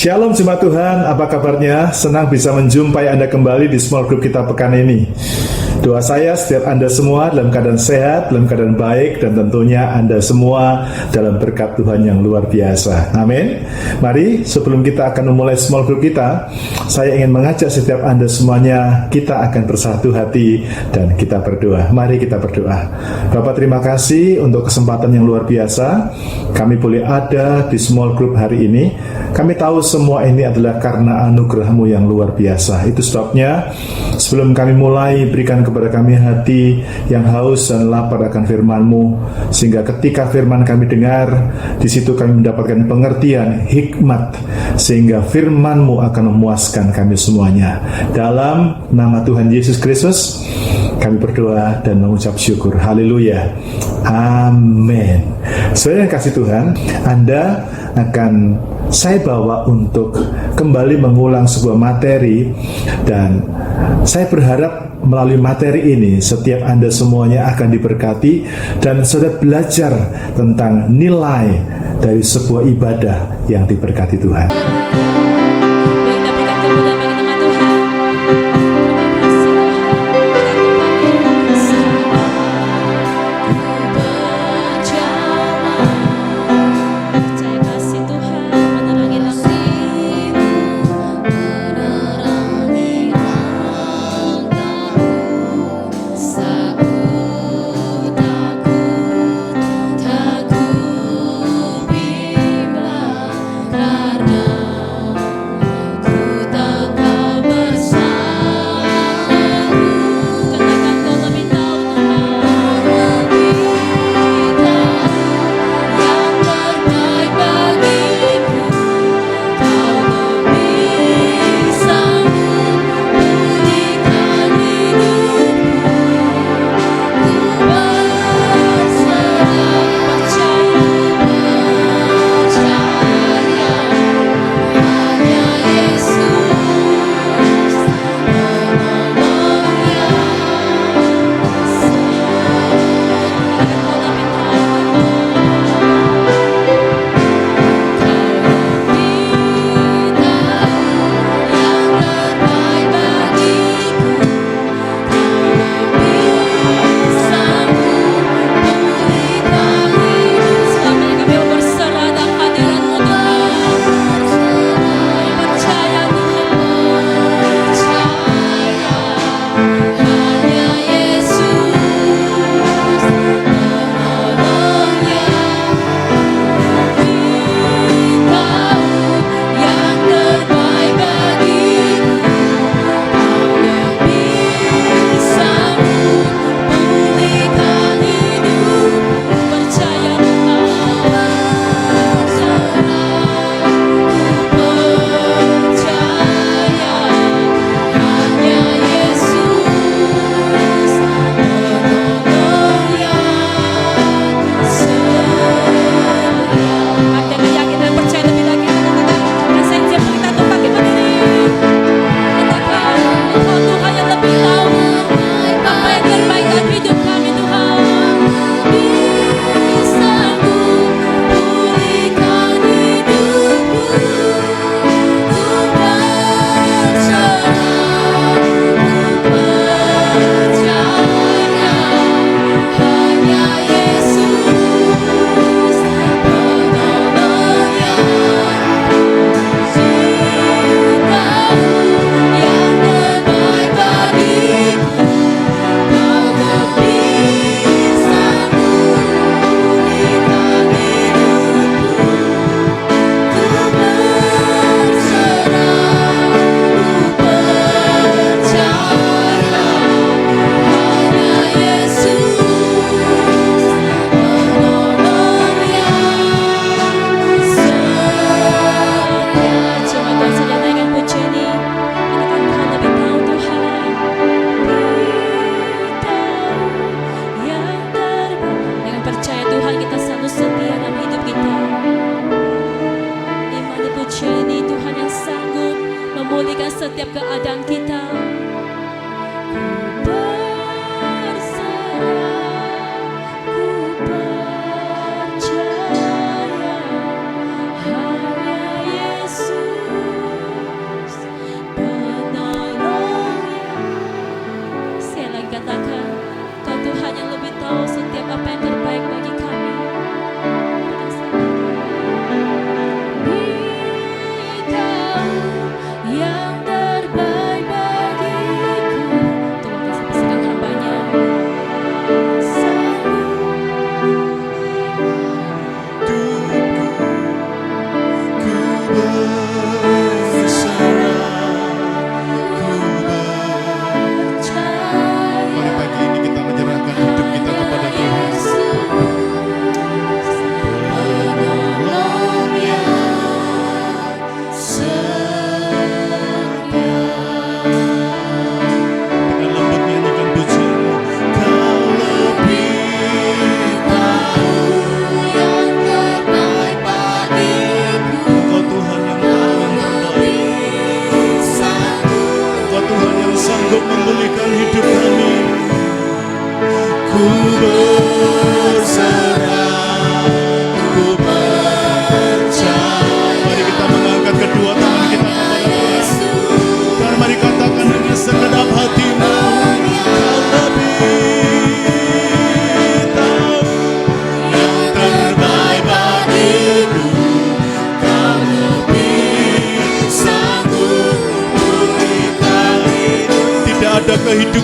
Shalom Jemaat Tuhan, apa kabarnya? Senang bisa menjumpai Anda kembali di small group kita pekan ini. Doa saya setiap Anda semua dalam keadaan sehat, dalam keadaan baik, dan tentunya Anda semua dalam berkat Tuhan yang luar biasa. Amin. Mari sebelum kita akan memulai small group kita, saya ingin mengajak setiap Anda semuanya, kita akan bersatu hati dan kita berdoa. Mari kita berdoa. Bapak, terima kasih untuk kesempatan yang luar biasa. Kami boleh ada di small group hari ini. Kami tahu semua ini adalah karena anugerah-Mu yang luar biasa. Itu sebabnya sebelum kami mulai, berikan kepada kami hati yang haus dan lapar akan firman-Mu, sehingga ketika firman kami dengar, di situ kami mendapatkan pengertian, hikmat, sehingga firman-Mu akan memuaskan kami semuanya. Dalam nama Tuhan Yesus Kristus kami berdoa dan mengucap syukur. Haleluya. Amin. Saudara yang kasih Tuhan, Anda akan saya bawa untuk kembali mengulang sebuah materi, dan saya berharap melalui materi ini setiap Anda semuanya akan diberkati dan saudara belajar tentang nilai dari sebuah ibadah yang diberkati Tuhan. Karena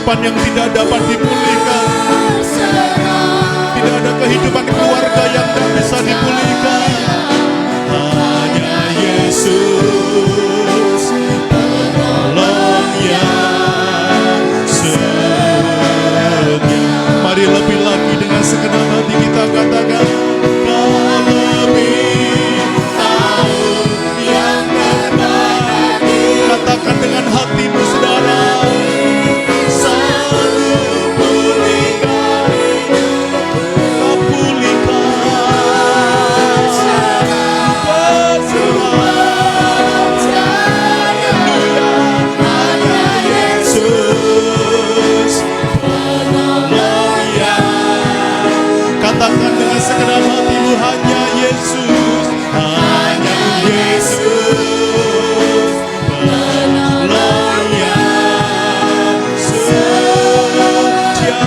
kehidupan yang tidak dapat dipulihkan. Tidak ada kehidupan keluarga yang tidak bisa dipulihkan. Hanya Yesus penolong yang setia. Mari lebih lagi dengan segenap hati kita katakan, Kau lebih tahu yang terbaik. Katakan dengan hatimu, saudara. Katakan dengan segenap hatimu, hanya Yesus, hanya Yesus penolong yang setia.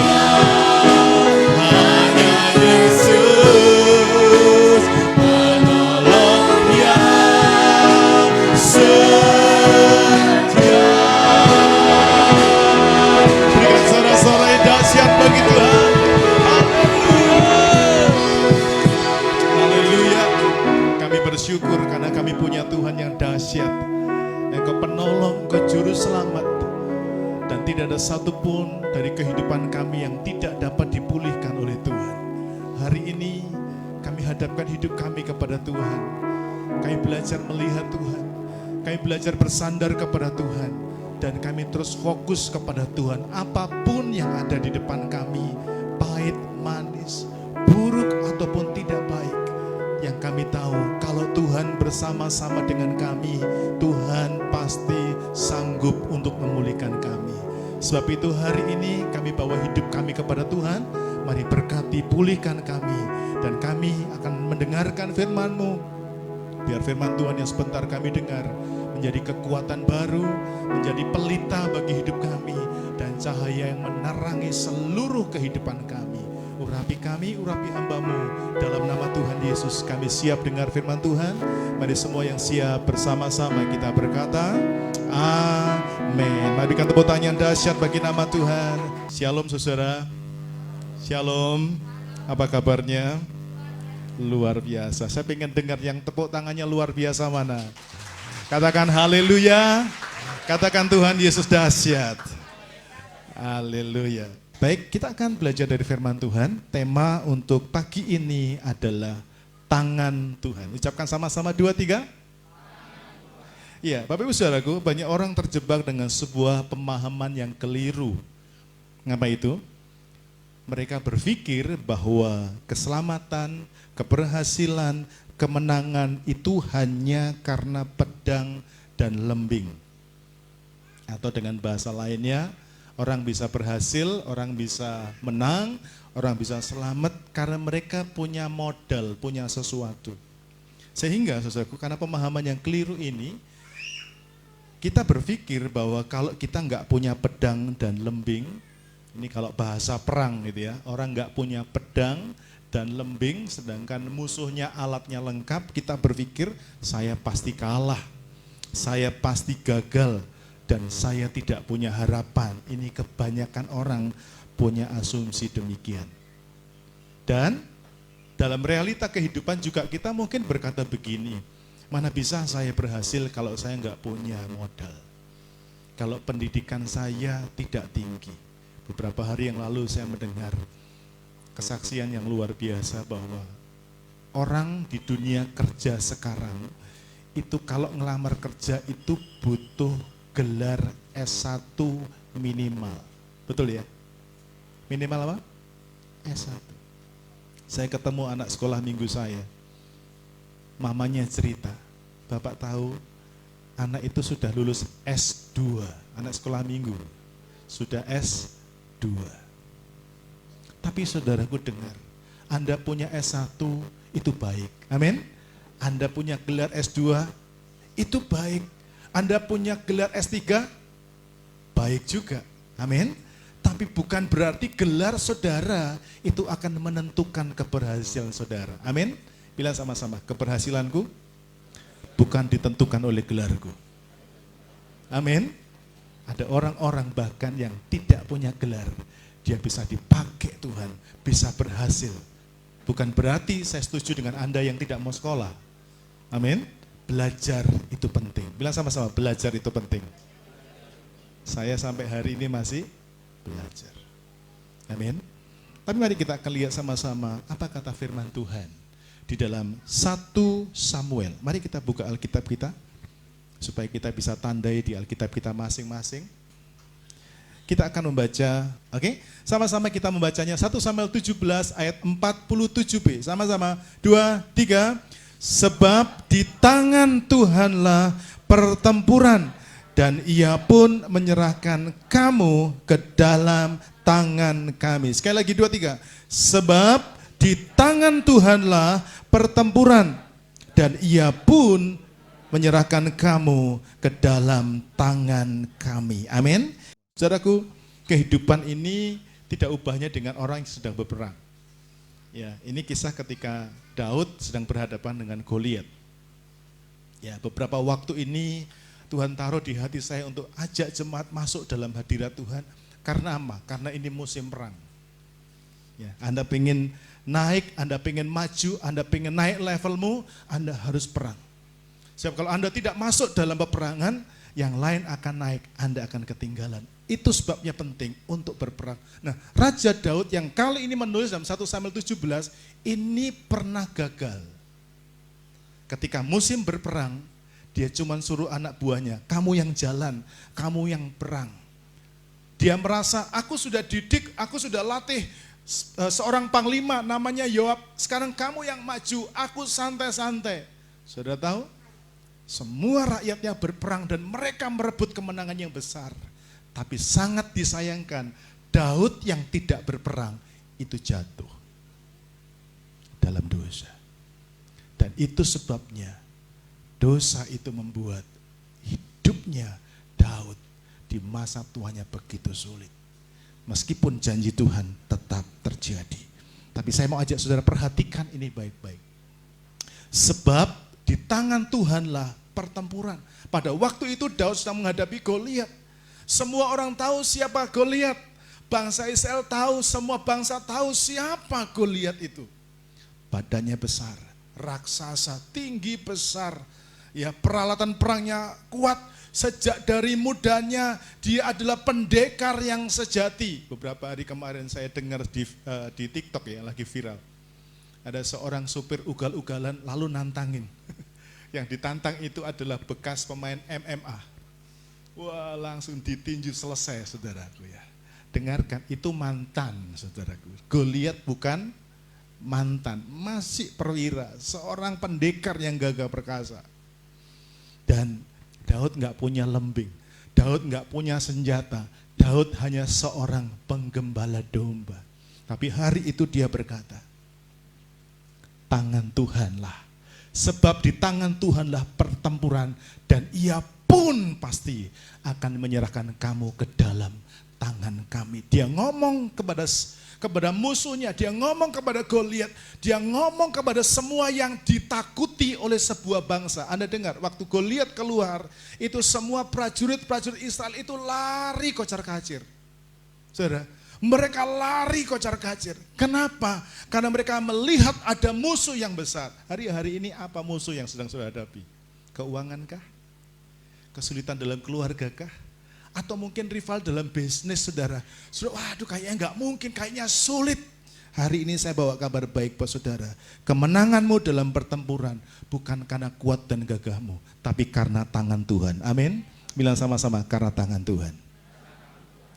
Hanya Yesus penolong yang setia. Berikan sorak-sorai yang dahsyat bagi Tuhan. Bersyukur karena kami punya Tuhan yang dahsyat, Engkau penolong, Engkau juru selamat, dan tidak ada satupun dari kehidupan kami yang tidak dapat dipulihkan oleh Tuhan. Hari ini kami hadapkan hidup kami kepada Tuhan. Kami belajar melihat Tuhan, kami belajar bersandar kepada Tuhan, dan kami terus fokus kepada Tuhan. Apapun yang ada di depan kami, pahit, manis, buruk ataupun tidak baik, yang kami tahu kalau Tuhan bersama-sama dengan kami, Tuhan pasti sanggup untuk memulihkan kami. Sebab itu hari ini kami bawa hidup kami kepada Tuhan. Mari berkati, pulihkan kami, dan kami akan mendengarkan firman-Mu. Biar firman Tuhan yang sebentar kami dengar menjadi kekuatan baru, menjadi pelita bagi hidup kami, dan cahaya yang menerangi seluruh kehidupan kami. Urapi kami, urapi hamba-Mu, dalam nama Tuhan Yesus kami siap dengar firman Tuhan. Mari semua yang siap bersama-sama kita berkata, amin. Mari berikan tepuk tangan dahsyat bagi nama Tuhan. Shalom saudara. Shalom. Apa kabarnya? Luar biasa. Saya pengen dengar yang tepuk tangannya luar biasa mana. Katakan haleluya. Katakan Tuhan Yesus dahsyat. Haleluya. Baik, kita akan belajar dari firman Tuhan. Tema untuk pagi ini adalah tangan Tuhan. Ucapkan sama-sama 2, 3. Iya, Bapak Ibu Saudaraku, banyak orang terjebak dengan sebuah pemahaman yang keliru. Ngapa itu? Mereka berpikir bahwa keselamatan, keberhasilan, kemenangan itu hanya karena pedang dan lembing. Atau dengan bahasa lainnya, orang bisa berhasil, orang bisa menang, orang bisa selamat karena mereka punya modal, punya sesuatu. Sehingga saudaraku, karena pemahaman yang keliru ini, kita berpikir bahwa kalau kita nggak punya pedang dan lembing, ini kalau bahasa perang gitu ya, orang nggak punya pedang dan lembing, sedangkan musuhnya alatnya lengkap, kita berpikir saya pasti kalah, saya pasti gagal, dan saya tidak punya harapan. Ini kebanyakan orang punya asumsi demikian. Dan dalam realita kehidupan juga kita mungkin berkata begini, mana bisa saya berhasil kalau saya nggak punya modal, kalau pendidikan saya tidak tinggi. Beberapa hari yang lalu saya mendengar kesaksian yang luar biasa bahwa orang di dunia kerja sekarang itu kalau ngelamar kerja itu butuh gelar S1 minimal. Betul ya? Minimal apa? S1. Saya ketemu anak sekolah minggu saya. Mamanya cerita, Bapak tahu anak itu sudah lulus S2, anak sekolah minggu. Sudah S2. Tapi saudaraku dengar, Anda punya S1 itu baik. Amin. Anda punya gelar S2 itu baik. Anda punya gelar S3, baik juga. Amin. Tapi bukan berarti gelar saudara itu akan menentukan keberhasilan saudara. Amin. Bilang sama-sama, keberhasilanku bukan ditentukan oleh gelarku. Amin. Ada orang-orang bahkan yang tidak punya gelar, dia bisa dipakai Tuhan, bisa berhasil. Bukan berarti saya setuju dengan Anda yang tidak mau sekolah. Amin. Belajar itu penting. Bilang sama-sama, belajar itu penting. Saya sampai hari ini masih belajar. Amin. Tapi mari kita akan lihat sama-sama apa kata firman Tuhan di dalam 1 Samuel. Mari kita buka Alkitab kita supaya kita bisa tandai di Alkitab kita masing-masing. Kita akan membaca, oke? Sama-sama kita membacanya 1 Samuel 17 ayat 47b. Sama-sama, 2, 3. Sebab di tangan Tuhanlah pertempuran, dan Ia pun menyerahkan kamu ke dalam tangan kami. Sekali lagi 2, 3. Sebab di tangan Tuhanlah pertempuran, dan Ia pun menyerahkan kamu ke dalam tangan kami. Amin. Saudaraku, kehidupan ini tidak ubahnya dengan orang yang sedang berperang. Ya, ini kisah ketika Daud sedang berhadapan dengan Goliat. Ya, beberapa waktu ini Tuhan taruh di hati saya untuk ajak jemaat masuk dalam hadirat Tuhan. Karena apa? Karena ini musim perang. Ya, Anda pengen naik, Anda pengen maju, Anda pengen naik levelmu, Anda harus perang. Sebab kalau Anda tidak masuk dalam peperangan, yang lain akan naik, Anda akan ketinggalan. Itu sebabnya penting untuk berperang. Nah, Raja Daud yang kali ini menulis dalam 1 Samuel 17, ini pernah gagal. Ketika musim berperang, dia cuma suruh anak buahnya, kamu yang jalan, kamu yang perang. Dia merasa, aku sudah didik, aku sudah latih seorang panglima namanya Yoab, sekarang kamu yang maju, aku santai-santai. Saudara tahu? Semua rakyatnya berperang dan mereka merebut kemenangan yang besar. Tapi sangat disayangkan, Daud yang tidak berperang itu jatuh dalam dosa. Dan itu sebabnya dosa itu membuat hidupnya Daud di masa tuanya begitu sulit. Meskipun janji Tuhan tetap terjadi. Tapi saya mau ajak saudara perhatikan ini baik-baik. Sebab di tangan Tuhanlah pertempuran. Pada waktu itu Daud sedang menghadapi Goliat. Semua orang tahu siapa Goliat. Bangsa Israel tahu, semua bangsa tahu siapa Goliat itu. Badannya besar, raksasa, tinggi besar. Ya, peralatan perangnya kuat. Sejak dari mudanya dia adalah pendekar yang sejati. Beberapa hari kemarin saya dengar di TikTok ya, lagi viral. Ada seorang supir ugal-ugalan lalu nantangin. Yang ditantang itu adalah bekas pemain MMA. Wah, langsung ditinju selesai, saudaraku ya. Dengarkan, itu mantan, saudaraku. Goliat bukan mantan, masih perwira, seorang pendekar yang gagah perkasa. Dan Daud nggak punya lembing, Daud nggak punya senjata, Daud hanya seorang penggembala domba. Tapi hari itu dia berkata, tangan Tuhanlah. Sebab di tangan Tuhanlah pertempuran, dan Ia pun pasti akan menyerahkan kamu ke dalam tangan kami. Dia ngomong kepada musuhnya, dia ngomong kepada Goliat, dia ngomong kepada semua yang ditakuti oleh sebuah bangsa. Anda dengar, waktu Goliat keluar, itu semua prajurit-prajurit Israel itu lari kocar-kacir. Saudara, mereka lari kocar-kacir. Kenapa? Karena mereka melihat ada musuh yang besar. Hari-hari ini apa musuh yang sedang saudara hadapi? Keuangankah? Kesulitan dalam keluargakah? Atau mungkin rival dalam bisnis saudara? Waduh, kayaknya nggak mungkin, kayaknya sulit. Hari ini saya bawa kabar baik buat saudara. Kemenanganmu dalam pertempuran bukan karena kuat dan gagahmu, tapi karena tangan Tuhan. Amin. Bilang sama-sama, karena tangan Tuhan.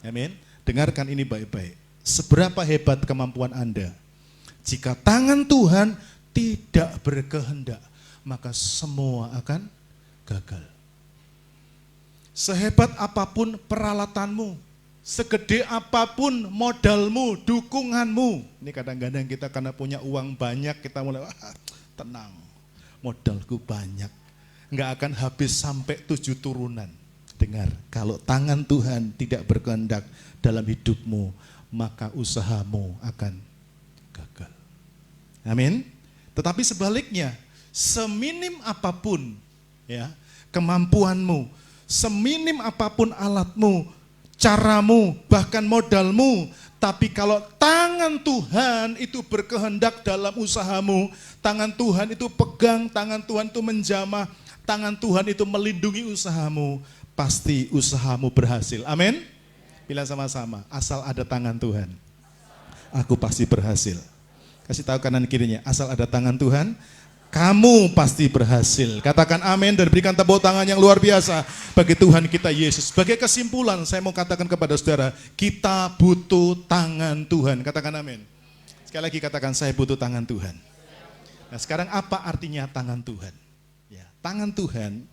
Amin. Dengarkan ini baik-baik. Seberapa hebat kemampuan Anda? Jika tangan Tuhan tidak berkehendak, maka semua akan gagal. Sehebat apapun peralatanmu, segede apapun modalmu, dukunganmu. Ini kadang-kadang kita karena punya uang banyak, kita mulai, tenang, modalku banyak. Nggak akan habis sampai 7 turunan. Dengar, kalau tangan Tuhan tidak berkehendak dalam hidupmu, maka usahamu akan gagal. Amin. Tetapi sebaliknya, seminim apapun ya kemampuanmu, Seminim apapun alatmu, caramu, bahkan modalmu, tapi kalau tangan Tuhan itu berkehendak dalam usahamu, tangan Tuhan itu pegang, tangan Tuhan itu menjamah, tangan Tuhan itu melindungi usahamu, pasti usahamu berhasil. Amin. Bilang sama-sama, asal ada tangan Tuhan, aku pasti berhasil. Kasih tahu kanan kirinya, asal ada tangan Tuhan, kamu pasti berhasil. Katakan amin dan berikan tepuk tangan yang luar biasa bagi Tuhan kita Yesus. Sebagai kesimpulan, saya mau katakan kepada saudara, kita butuh tangan Tuhan. Katakan amin. Sekali lagi katakan, saya butuh tangan Tuhan. Nah, sekarang apa artinya tangan Tuhan? Ya, tangan Tuhan,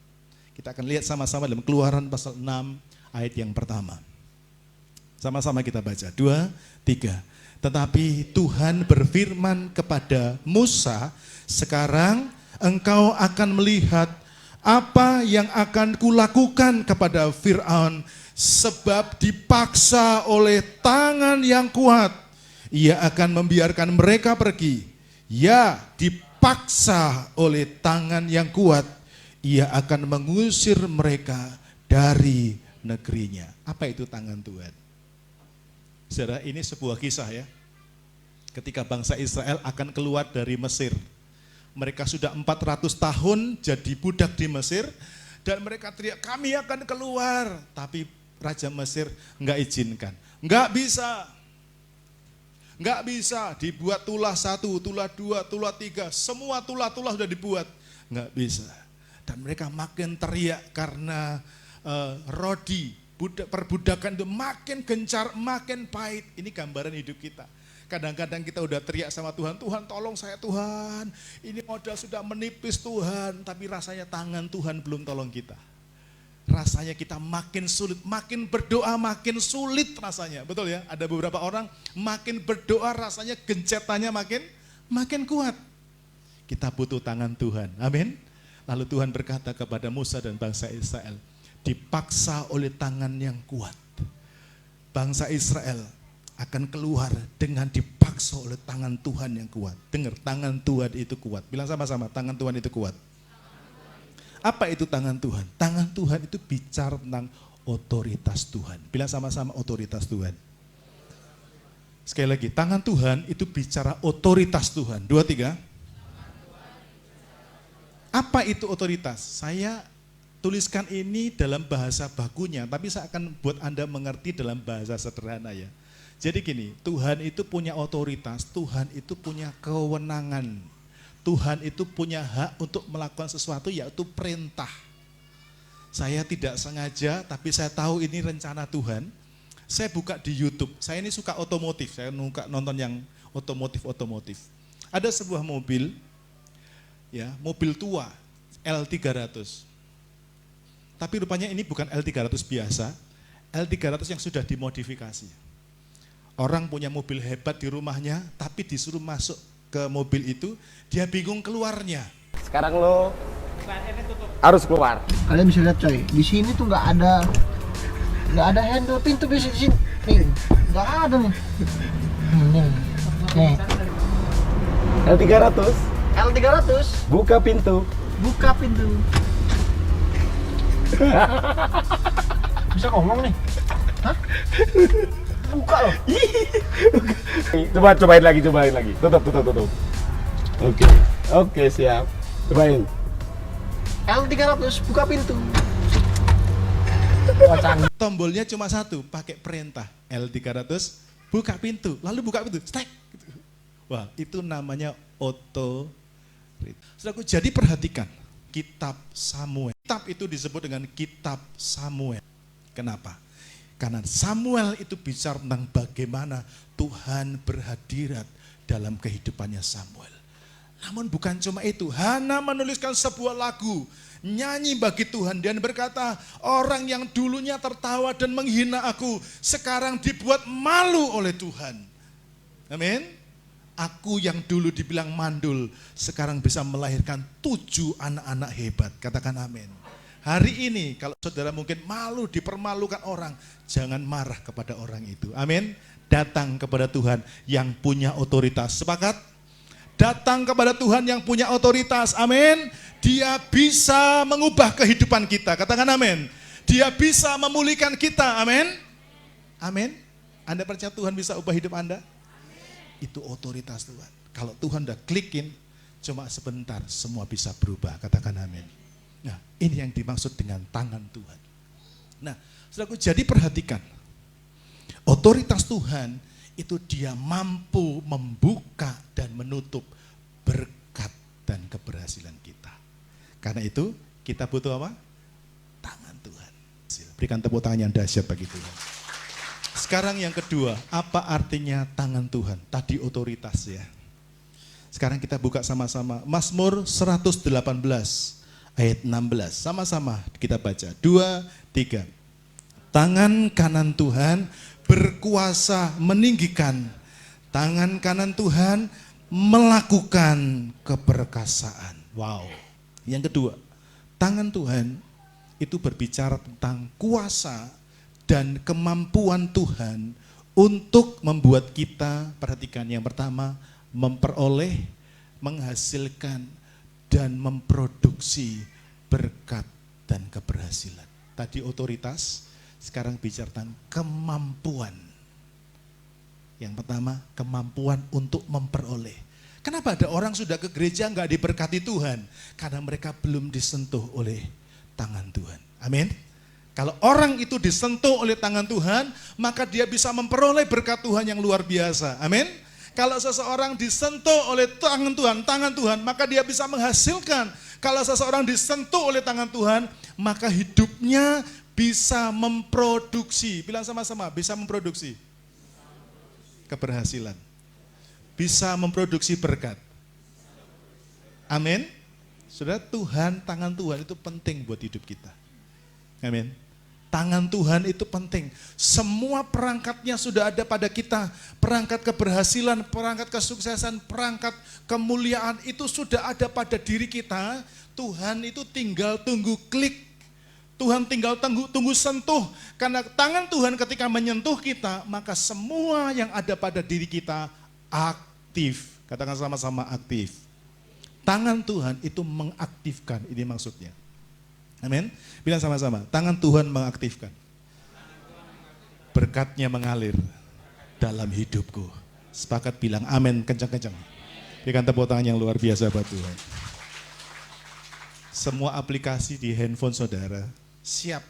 kita akan lihat sama-sama dalam Keluaran pasal 6 ayat yang pertama. Sama-sama kita baca, 2, 3. Tetapi Tuhan berfirman kepada Musa, sekarang engkau akan melihat apa yang akan kulakukan kepada Fir'aun, sebab dipaksa oleh tangan yang kuat, ia akan membiarkan mereka pergi. Ya, dipaksa oleh tangan yang kuat, ia akan mengusir mereka dari negerinya. Apa itu tangan Tuhan? Saudara, ini sebuah kisah ya. Ketika bangsa Israel akan keluar dari Mesir. Mereka sudah 400 tahun jadi budak di Mesir, dan mereka teriak, kami akan keluar. Tapi Raja Mesir enggak izinkan. Enggak bisa. Enggak bisa. Dibuat tulah 1, tulah 2, tulah 3. Semua tulah-tulah sudah dibuat. Enggak bisa. Dan mereka makin teriak karena rodi, perbudakan itu makin gencar, makin pahit. Ini gambaran hidup kita. Kadang-kadang kita udah teriak sama Tuhan, Tuhan tolong saya Tuhan, ini modal sudah menipis Tuhan, tapi rasanya tangan Tuhan belum tolong kita. Rasanya kita makin sulit, makin berdoa makin sulit rasanya, betul ya? Ada beberapa orang makin berdoa rasanya gencetannya makin kuat. Kita butuh tangan Tuhan, amin. Lalu Tuhan berkata kepada Musa dan bangsa Israel, dipaksa oleh tangan yang kuat. Bangsa Israel akan keluar dengan dipaksa oleh tangan Tuhan yang kuat. Dengar, tangan Tuhan itu kuat. Bilang sama-sama, tangan Tuhan itu kuat. Apa itu tangan Tuhan? Tangan Tuhan itu bicara tentang otoritas Tuhan. Bilang sama-sama, otoritas Tuhan. Sekali lagi, tangan Tuhan itu bicara otoritas Tuhan. 2, 3. Apa itu otoritas? Saya tuliskan ini dalam bahasa bakunya, tapi saya akan buat Anda mengerti dalam bahasa sederhana ya. Jadi gini, Tuhan itu punya otoritas, Tuhan itu punya kewenangan, Tuhan itu punya hak untuk melakukan sesuatu, yaitu perintah. Saya tidak sengaja, tapi saya tahu ini rencana Tuhan. Saya buka di YouTube, saya ini suka otomotif, saya suka nonton yang otomotif. Ada sebuah mobil, ya, mobil tua, L300. Tapi rupanya ini bukan L300 biasa, L300 yang sudah dimodifikasi. Orang punya mobil hebat di rumahnya, tapi disuruh masuk ke mobil itu, dia bingung keluarnya. Sekarang lo harus keluar. Kalian bisa lihat coy, di sini tuh nggak ada handle pintu bisa di sini. Nih, nggak ada nih. Nih. L300, L300 buka pintu. Bisa ngomong nih. Hah? Buka loh. Cobain lagi. Tutup. Oke, siap. Cobain. L300 buka pintu. Tombolnya cuma satu, pakai perintah. L300 buka pintu, lalu buka pintu, stek. Wah, itu namanya otoritas. Saudaraku, jadi perhatikan kitab Samuel. Kitab itu disebut dengan kitab Samuel. Kenapa? Karena Samuel itu bicara tentang bagaimana Tuhan berhadirat dalam kehidupannya Samuel. Namun bukan cuma itu, Hana menuliskan sebuah lagu, nyanyi bagi Tuhan, dan berkata, orang yang dulunya tertawa dan menghina aku, sekarang dibuat malu oleh Tuhan. Amin. Aku yang dulu dibilang mandul, sekarang bisa melahirkan 7 anak-anak hebat. Katakan amin. Hari ini kalau saudara mungkin malu, dipermalukan orang, jangan marah kepada orang itu. Amin. Datang kepada Tuhan yang punya otoritas. Sepakat? Datang kepada Tuhan yang punya otoritas. Amin. Dia bisa mengubah kehidupan kita. Katakan amin. Dia bisa memulihkan kita, amin. Amin. Anda percaya Tuhan bisa ubah hidup Anda? Itu otoritas Tuhan. Kalau Tuhan udah klikin, cuma sebentar semua bisa berubah, katakan amin. Nah, ini yang dimaksud dengan tangan Tuhan. Nah, saudaraku, jadi perhatikan. Otoritas Tuhan itu dia mampu membuka dan menutup berkat dan keberhasilan kita. Karena itu kita butuh apa? Tangan Tuhan. Berikan tepuk tangan yang dahsyat bagi Tuhan. Sekarang yang kedua, apa artinya tangan Tuhan? Tadi otoritas ya. Sekarang kita buka sama-sama Mazmur 118 ayat 16. Sama-sama kita baca. 2, 3. Tangan kanan Tuhan berkuasa meninggikan. Tangan kanan Tuhan melakukan keperkasaan. Wow. Yang kedua, tangan Tuhan itu berbicara tentang kuasa dan kemampuan Tuhan untuk membuat kita, perhatikan yang pertama, memperoleh, menghasilkan, dan memproduksi berkat dan keberhasilan. Tadi otoritas, sekarang bicara tentang kemampuan. Yang pertama, kemampuan untuk memperoleh. Kenapa ada orang sudah ke gereja nggak diberkati Tuhan? Karena mereka belum disentuh oleh tangan Tuhan. Amin. Kalau orang itu disentuh oleh tangan Tuhan, maka dia bisa memperoleh berkat Tuhan yang luar biasa. Amin. Kalau seseorang disentuh oleh tangan Tuhan, maka dia bisa menghasilkan. Kalau seseorang disentuh oleh tangan Tuhan, maka hidupnya bisa memproduksi. Bilang sama-sama, bisa memproduksi keberhasilan. Bisa memproduksi berkat. Amin. Saudara, tangan Tuhan itu penting buat hidup kita. Amin. Tangan Tuhan itu penting. Semua perangkatnya sudah ada pada kita. Perangkat keberhasilan, perangkat kesuksesan, perangkat kemuliaan itu sudah ada pada diri kita. Tuhan itu tinggal tunggu klik. Tuhan tinggal tunggu sentuh. Karena tangan Tuhan ketika menyentuh kita, maka semua yang ada pada diri kita aktif. Katakan sama-sama aktif. Tangan Tuhan itu mengaktifkan, ini maksudnya. Amin. Bilang sama-sama, tangan Tuhan mengaktifkan. Berkatnya mengalir dalam hidupku. Sepakat bilang amin kencang-kencang. Berikan tepuk tangan yang luar biasa buat Tuhan. Semua aplikasi di handphone saudara siap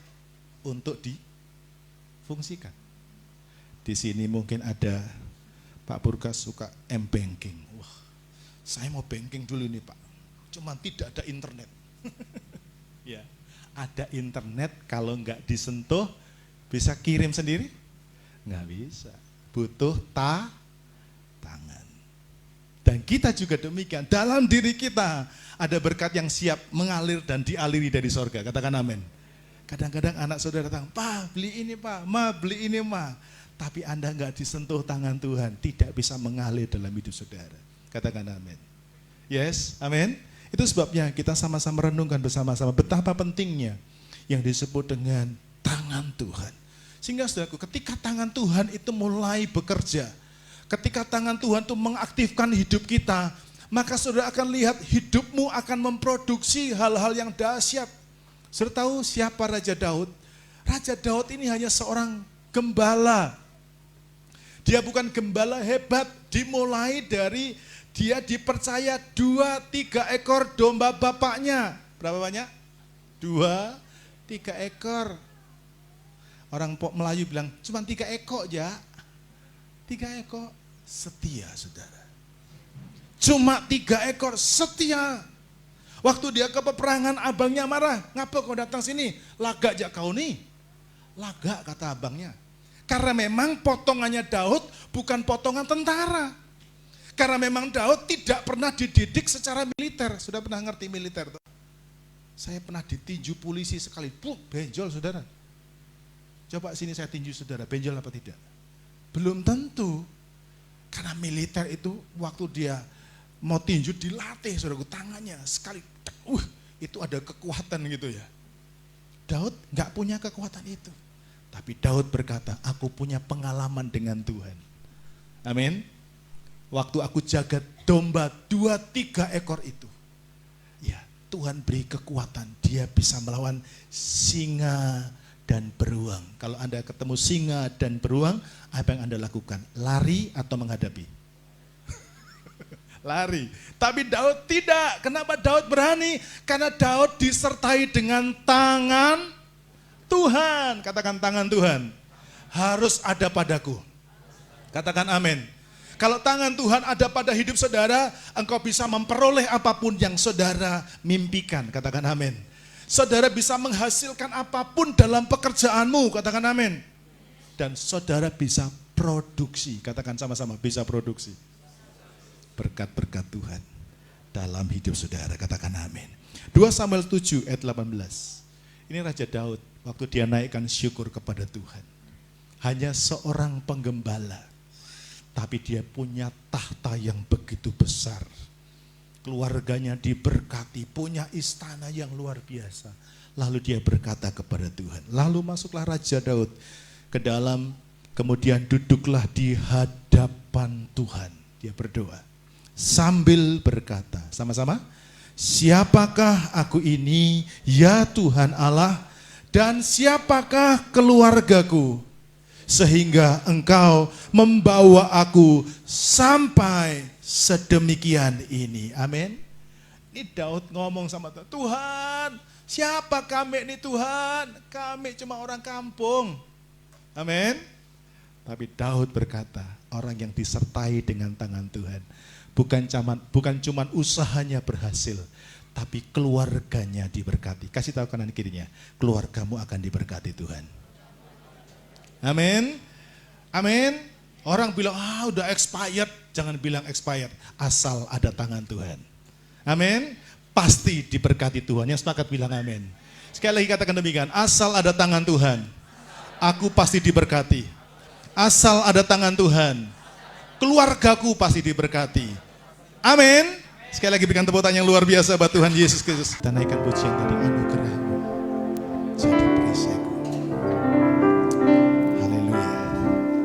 untuk difungsikan. Di sini mungkin ada Pak Purgas suka M-Banking. Wah, saya mau banking dulu nih Pak. Cuman tidak ada internet. Ya. Ada internet, kalau nggak disentuh bisa kirim sendiri? Nggak bisa, butuh tangan. Dan kita juga demikian, dalam diri kita ada berkat yang siap mengalir dan dialiri dari sorga. Katakan amin. Kadang-kadang anak saudara datang, Pak beli ini Pak, Ma beli ini Ma. Tapi Anda nggak disentuh tangan Tuhan, tidak bisa mengalir dalam hidup saudara. Katakan amin. Yes, amin. Itu sebabnya kita sama-sama renungkan bersama-sama betapa pentingnya yang disebut dengan tangan Tuhan. Sehingga saudaraku, ketika tangan Tuhan itu mulai bekerja, ketika tangan Tuhan itu mengaktifkan hidup kita, maka saudara akan lihat hidupmu akan memproduksi hal-hal yang dahsyat. Saudara tahu siapa Raja Daud? Raja Daud ini hanya seorang gembala. Dia bukan gembala hebat, dimulai dari dia dipercaya 2-3 ekor domba bapaknya. Berapa banyak? 2-3 ekor. Orang Melayu bilang, cuma 3 ekor ya. 3 ekor setia saudara. Cuma 3 ekor setia. Waktu dia ke peperangan abangnya marah. Ngapa kau datang sini? Lagak aja kau nih. Lagak kata abangnya. Karena memang potongannya Daud bukan potongan tentara. Karena memang Daud tidak pernah dididik secara militer. Sudah pernah ngerti militer? Saya pernah ditinju polisi sekali. Benjol saudara. Coba sini saya tinju saudara. Benjol apa tidak? Belum tentu. Karena militer itu waktu dia mau tinju dilatih saudaraku. Tangannya sekali. Itu ada kekuatan gitu ya. Daud gak punya kekuatan itu. Tapi Daud berkata, aku punya pengalaman dengan Tuhan. Amin. Waktu aku jaga domba 2-3 ekor itu. Ya, Tuhan beri kekuatan. Dia bisa melawan singa, dan beruang. Kalau Anda ketemu singa dan beruang, apa yang Anda lakukan? Lari atau menghadapi? Lari. Tapi Daud tidak. Kenapa Daud berani? Karena Daud disertai dengan tangan Tuhan. Katakan tangan Tuhan. Harus ada padaku. Katakan amin. Kalau tangan Tuhan ada pada hidup saudara, engkau bisa memperoleh apapun yang saudara mimpikan. Katakan amin. Saudara bisa menghasilkan apapun dalam pekerjaanmu. Katakan amin. Dan saudara bisa produksi. Katakan sama-sama, bisa produksi. Berkat-berkat Tuhan dalam hidup saudara. Katakan amin. 2 Samuel 7 ayat 18. Ini Raja Daud waktu dia naikkan syukur kepada Tuhan. Hanya seorang penggembala, tapi dia punya tahta yang begitu besar. Keluarganya diberkati, punya istana yang luar biasa. Lalu dia berkata kepada Tuhan. Lalu masuklah Raja Daud ke dalam, kemudian duduklah di hadapan Tuhan. Dia berdoa sambil berkata, sama-sama, siapakah aku ini ya Tuhan Allah, dan siapakah keluargaku, sehingga engkau membawa aku sampai sedemikian ini. Amin. Ini Daud ngomong sama Tuhan, Tuhan, siapa kami ini Tuhan? Kami cuma orang kampung. Amin. Tapi Daud berkata, orang yang disertai dengan tangan Tuhan. Bukan cuman usahanya berhasil, tapi keluarganya diberkati. Kasih tahu kanan kirinya, keluargamu akan diberkati Tuhan. Amin. Amin. Orang bilang, udah expired. Jangan bilang expired, asal ada tangan Tuhan. Amin. Pasti diberkati Tuhan. Yang sepakat bilang amin. Sekali lagi katakan demikian, asal ada tangan Tuhan, aku pasti diberkati. Asal ada tangan Tuhan, keluargaku pasti diberkati. Amin. Sekali lagi berikan tepuk tangan yang luar biasa buat Tuhan Yesus Kristus. Kita naikkan pujian tadi, anugerah-Mu jadi perisaiku. Haleluya.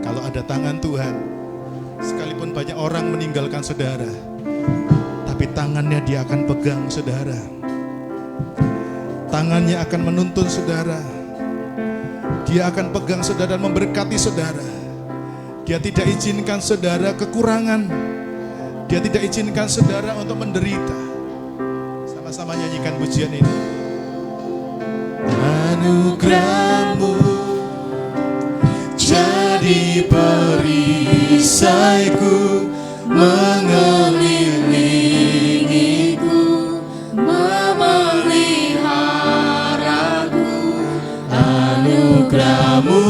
Kalau ada tangan Tuhan, sekalipun banyak orang meninggalkan saudara, tapi tangannya dia akan pegang saudara. Tangannya akan menuntun saudara. Dia akan pegang saudara dan memberkati saudara. Dia tidak izinkan saudara kekurangan. Dia tidak izinkan saudara untuk menderita. Sama-sama nyanyikan pujian ini. Anugerah-Mu jadi perisaiku, mengelilingiku, memeliharaku. Anugerah-Mu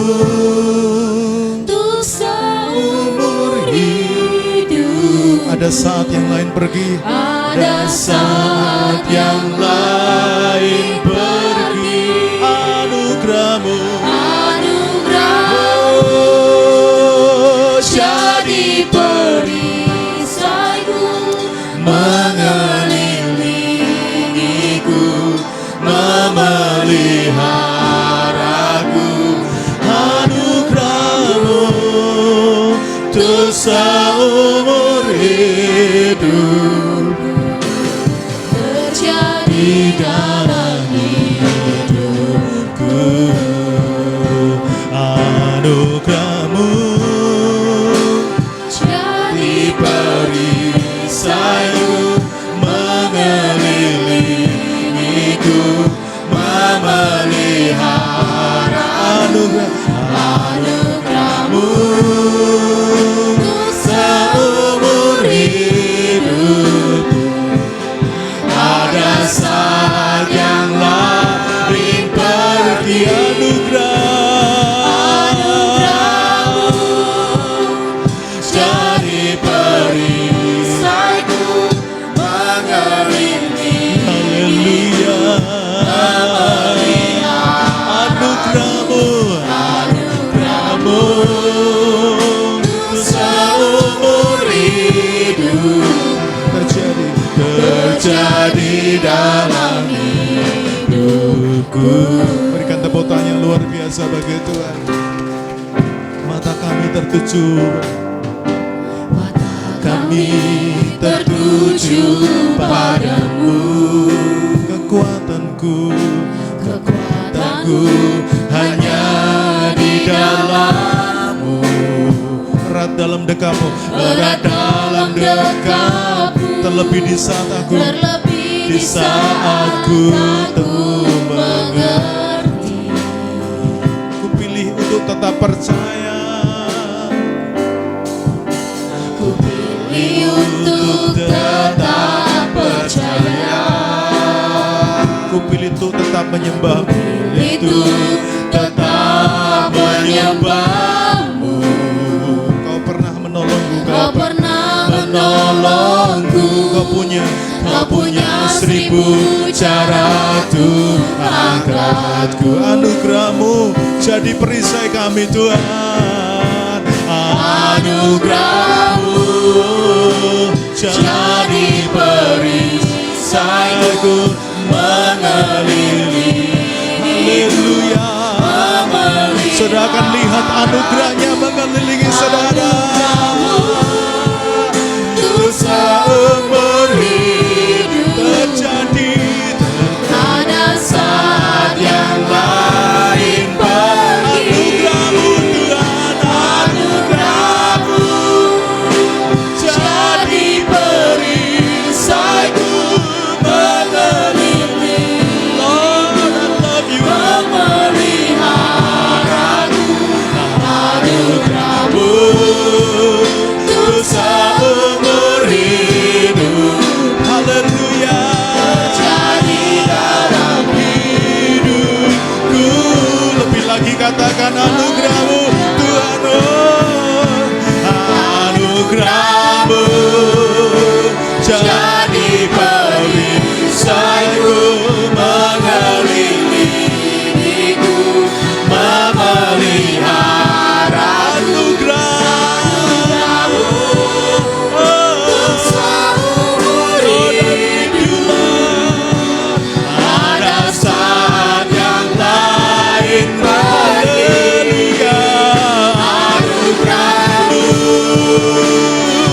ada saat yang lain pergi, ada saat yang lain pergi. Anugerah-Mu, jadi perisaiku, mengelilingiku, memeliharaku. Anugerah-Mu untuk seumur hidup terjadi dalam hidupku. Anugerah-Mu jadi perisaiku, mengelilingiku, memelihara. Anugerah-Mu seumur hidup. Ada saat yang lain pergi. Anugerah-Mu jadi perisaiku, mengelilingi. Haleluya. Anugerah-Mu seumur hidup terjadi dalam hidupku. Berikan tepuk tangan yang luar biasa bagi Tuhan. Mata kami tertuju, kami tertuju padamu. Kekuatanku Aku hanya di dalam-Mu. Erat dalam dekapmu, erat dalam dekapmu. Terlebih di saat aku mengerti. Ku pilih untuk tetap percaya. Ku pilih untuk tetap percaya. Ku pilih untuk tetap menyembah. Itu tetap menyembah-Mu. Kau pernah menolongku. Kau pernah menolongku. Kau punya 1000 cara untuk angkatku. Anugerah-Mu jadi perisai kami Tuhan. Anugerah-Mu jadi perisaiku mengelilingi. Haleluya. Saudara akan lihat anugerahnya mengelilingi saudara. Seumur hidup terjadi, ada saat yang lain pergi. Anugerah-Mu Tuhan, anugerah-Mu jadi perisaiku mengelilingi. Lord, I love you. Memeliharaku. Anugerah-Mu untuk seumur hidup. Haleluya. Terjadi dalam hidupku. Lebih lagi katakan anugerah-Mu Tuhan. Oh, anugerah-Mu jadi perisaiku mengelilingiku, memelihara. Anugerah-Mu untuk seumur hidup. Ada saat yang lain pergi. Anugerah-Mu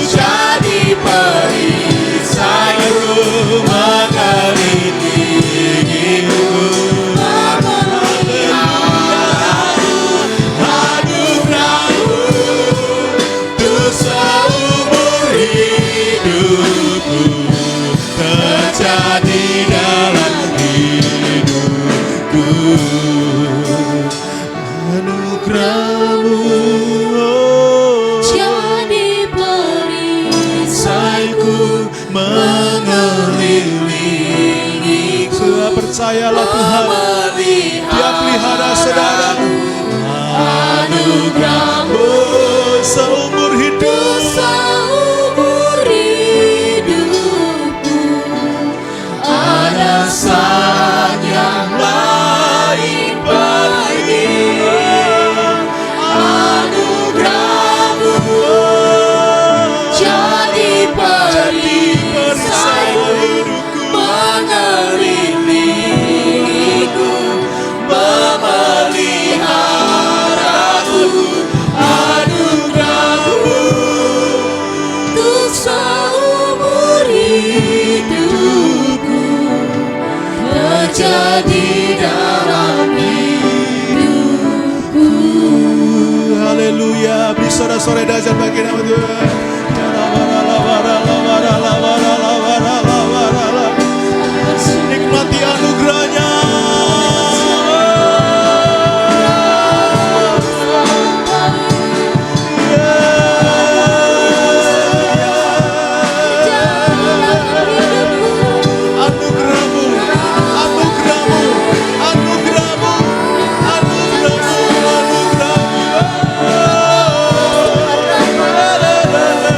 jadi perisaiku mengelilingiku. Anugerah-Mu untuk seumur hidupku terjadi dalam hidupku. Anugerah-Mu Jadi perisaiku mengelilingiku. Percayalah Tuhan, Dia pelihara saudara. Anugerah-Mu seumur hidup. seumur hidupku. Ada saat yang lain pergi. Anugerah-Mu Jadi perisai mengelilingiku, memeliharaku. Anugerah-Mu untuk seumur hidupku terjadi dalam hidupku. Haleluya. Beri sorak-sorai dahsyat bagi nama Tuhan. Nikmati anugerahnya. Anugerah-Mu, anugerah-Mu, anugerah-Mu, anugerah-Mu, anugerah-Mu.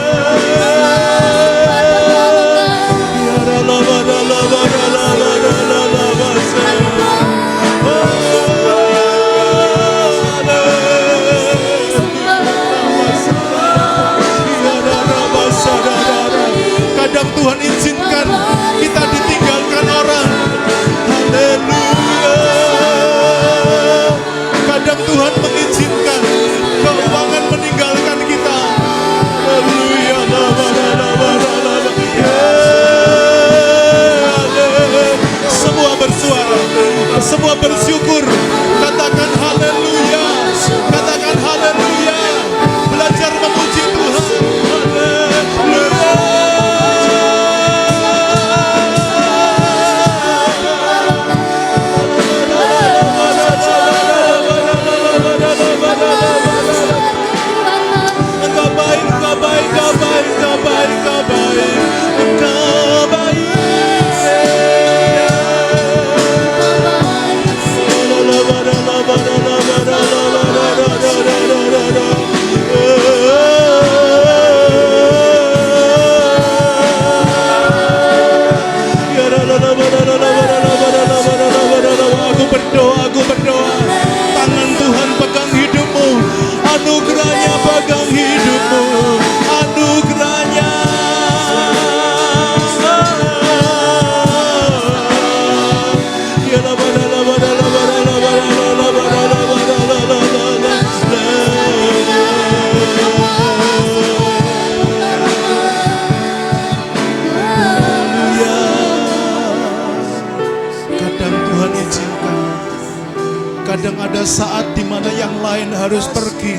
lain harus pergi.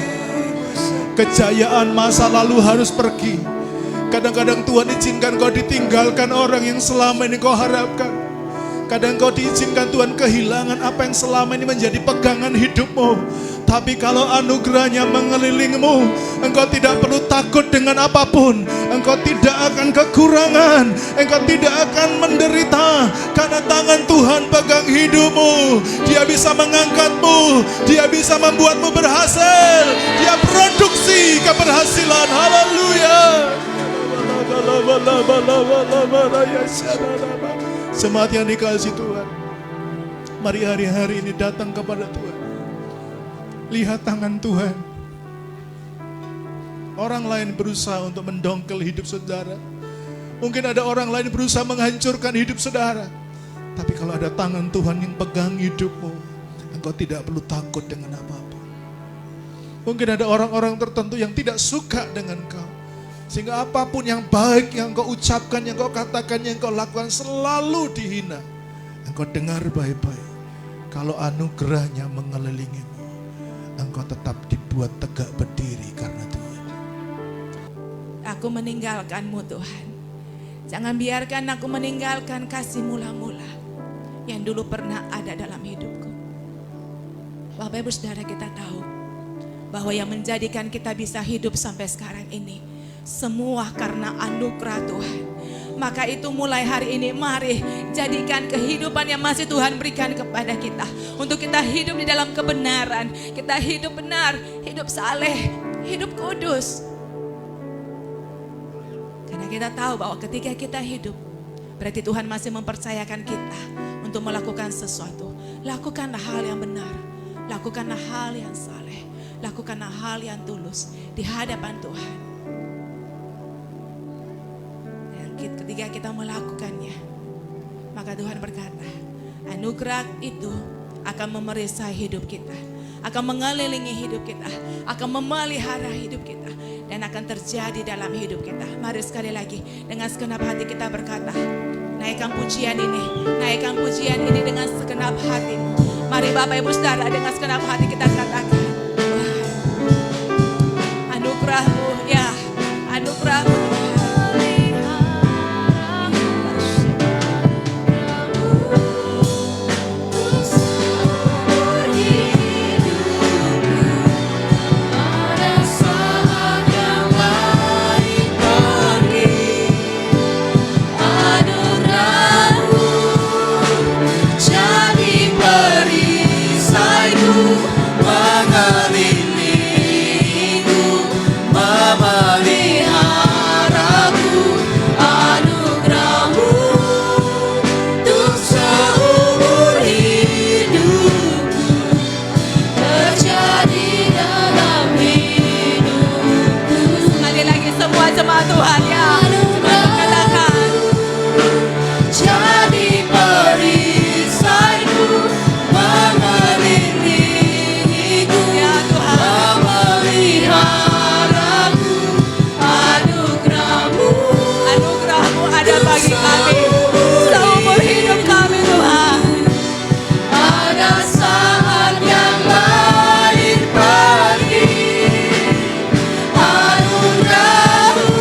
Kejayaan masa lalu harus pergi. Kadang-kadang Tuhan izinkan kau ditinggalkan orang yang selama ini kau harapkan. Kadang kau diizinkan Tuhan kehilangan apa yang selama ini menjadi pegangan hidupmu. Tapi kalau anugerahnya mengelilingimu, engkau tidak perlu takut dengan apapun. Engkau tidak akan kekurangan. Engkau tidak akan menderita. Karena tangan Tuhan pegang hidupmu. Dia bisa mengangkatmu. Dia bisa membuatmu berhasil. Dia produksi keberhasilan. Haleluya. Semangat yang dikasih Tuhan, mari hari-hari ini datang kepada Tuhan. Lihat tangan Tuhan. Orang lain berusaha untuk mendongkel hidup saudara. Mungkin ada orang lain berusaha menghancurkan hidup saudara. Tapi kalau ada tangan Tuhan yang pegang hidupmu, engkau tidak perlu takut dengan apapun. Mungkin ada orang-orang tertentu yang tidak suka dengan kau. Sehingga apapun yang baik yang kau ucapkan, yang kau katakan, yang kau lakukan selalu dihina. Engkau dengar baik-baik. Kalau anugerahnya mengelilingimu, engkau tetap dibuat tegak berdiri karena Tuhan. Aku meninggalkanmu Tuhan. Jangan biarkan aku meninggalkan kasih mula-mula yang dulu pernah ada dalam hidupku. Bapak Ibu Saudara, kita tahu bahwa yang menjadikan kita bisa hidup sampai sekarang ini semua karena anugerah Tuhan. Maka itu mulai hari ini mari jadikan kehidupan yang masih Tuhan berikan kepada kita. Untuk kita hidup di dalam kebenaran. Kita hidup benar, hidup saleh, hidup kudus. Karena kita tahu bahwa ketika kita hidup, berarti Tuhan masih mempercayakan kita untuk melakukan sesuatu. Lakukanlah hal yang benar. Lakukanlah hal yang saleh. Lakukanlah hal yang tulus di hadapan Tuhan. Ketika kita melakukannya, maka Tuhan berkata, anugerah itu akan memeriksa hidup kita, akan mengelilingi hidup kita, akan memelihara hidup kita, dan akan terjadi dalam hidup kita. Mari sekali lagi dengan segenap hati kita berkata, naikkan pujian ini dengan segenap hati. Mari Bapak Ibu Saudara, dengan segenap hati kita katakan, anugerahmu ya, anugerahmu. Tuhan ya, katakan jadi perisaiku, mengelilingiku ya Tuhan, memeliharaku. Anugerahmu ada bagi kami seumur hidup kami Tuhan. Ada saat yang lain pergi, anugerahmu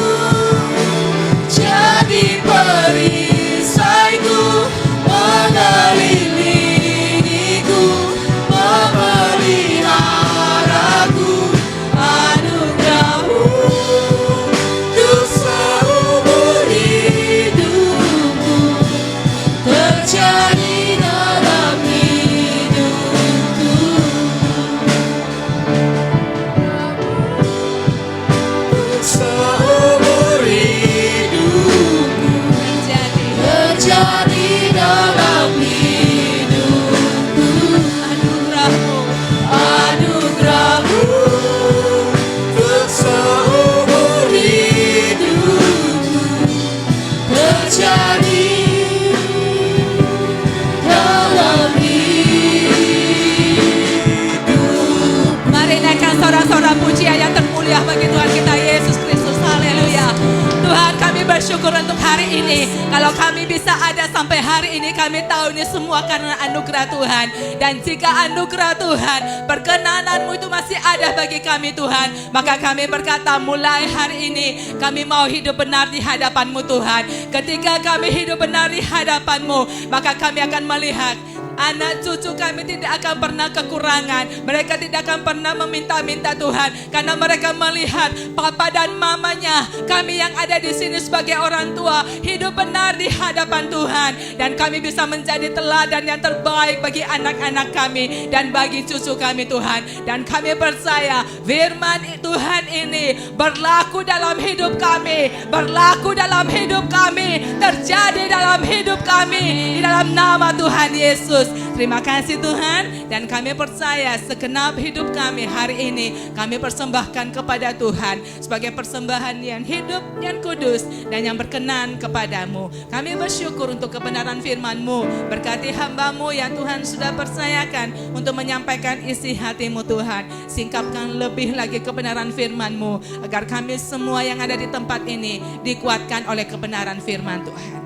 bersyukur untuk hari ini. Kalau kami bisa ada sampai hari ini, kami tahu ini semua karena anugerah Tuhan. Dan jika anugerah Tuhan, perkenanan-Mu itu masih ada bagi kami Tuhan, maka kami berkata mulai hari ini kami mau hidup benar di hadapan-Mu Tuhan. Ketika kami hidup benar di hadapan-Mu, maka kami akan melihat anak cucu kami tidak akan pernah kekurangan. Mereka tidak akan pernah meminta-minta Tuhan, karena mereka melihat papa dan mamanya, kami yang ada di sini sebagai orang tua, hidup benar di hadapan Tuhan. Dan kami bisa menjadi teladan yang terbaik bagi anak-anak kami dan bagi cucu kami Tuhan. Dan kami percaya firman Tuhan ini berlaku dalam hidup kami, berlaku dalam hidup kami, terjadi dalam hidup kami, di dalam nama Tuhan Yesus. Terima kasih Tuhan, dan kami percaya segenap hidup kami hari ini kami persembahkan kepada Tuhan sebagai persembahan yang hidup, yang kudus, dan yang berkenan kepadamu. Kami bersyukur untuk kebenaran firman-Mu. Berkati hamba-Mu yang Tuhan sudah percayakan untuk menyampaikan isi hati-Mu Tuhan. Singkapkan lebih lagi kebenaran firman-Mu, agar kami semua yang ada di tempat ini dikuatkan oleh kebenaran firman Tuhan.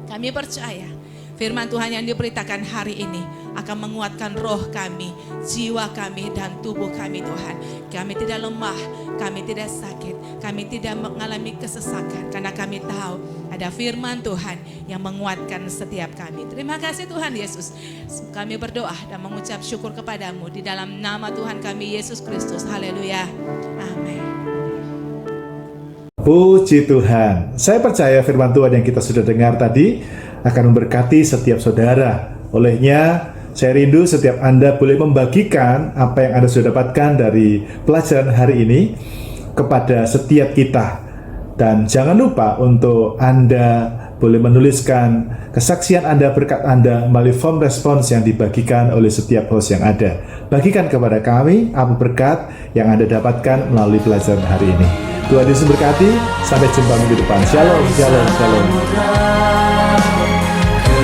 Kami percaya firman Tuhan yang diberitakan hari ini akan menguatkan roh kami, jiwa kami, dan tubuh kami Tuhan. Kami tidak lemah, kami tidak sakit, kami tidak mengalami kesesakan, karena kami tahu ada firman Tuhan yang menguatkan setiap kami. Terima kasih Tuhan Yesus. Kami berdoa dan mengucap syukur kepadamu di dalam nama Tuhan kami Yesus Kristus. Haleluya. Amin. Puji Tuhan. Saya percaya firman Tuhan yang kita sudah dengar tadi akan memberkati setiap saudara. Olehnya, saya rindu setiap Anda boleh membagikan apa yang Anda sudah dapatkan dari pelajaran hari ini kepada setiap kita. Dan jangan lupa untuk Anda boleh menuliskan kesaksian Anda, berkat Anda melalui form respons yang dibagikan oleh setiap host yang ada. Bagikan kepada kami apa berkat yang Anda dapatkan melalui pelajaran hari ini. Tuhan Yesus berkati. Sampai jumpa minggu depan. Shalom, shalom, shalom.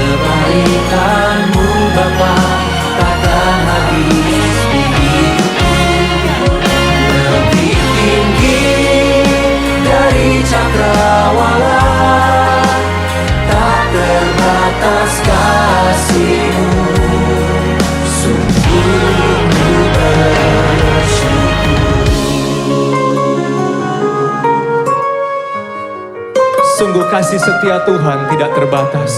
Kebaikan-Mu Bapa takkan habis di hidupku, lebih tinggi dari cakrawala, tak terbatas kasih-Mu, sungguh bersyukur. Sungguh kasih setia Tuhan tidak terbatas.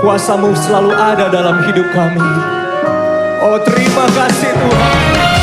Kuasa-Mu selalu ada dalam hidup kami. Oh, terima kasih Tuhan.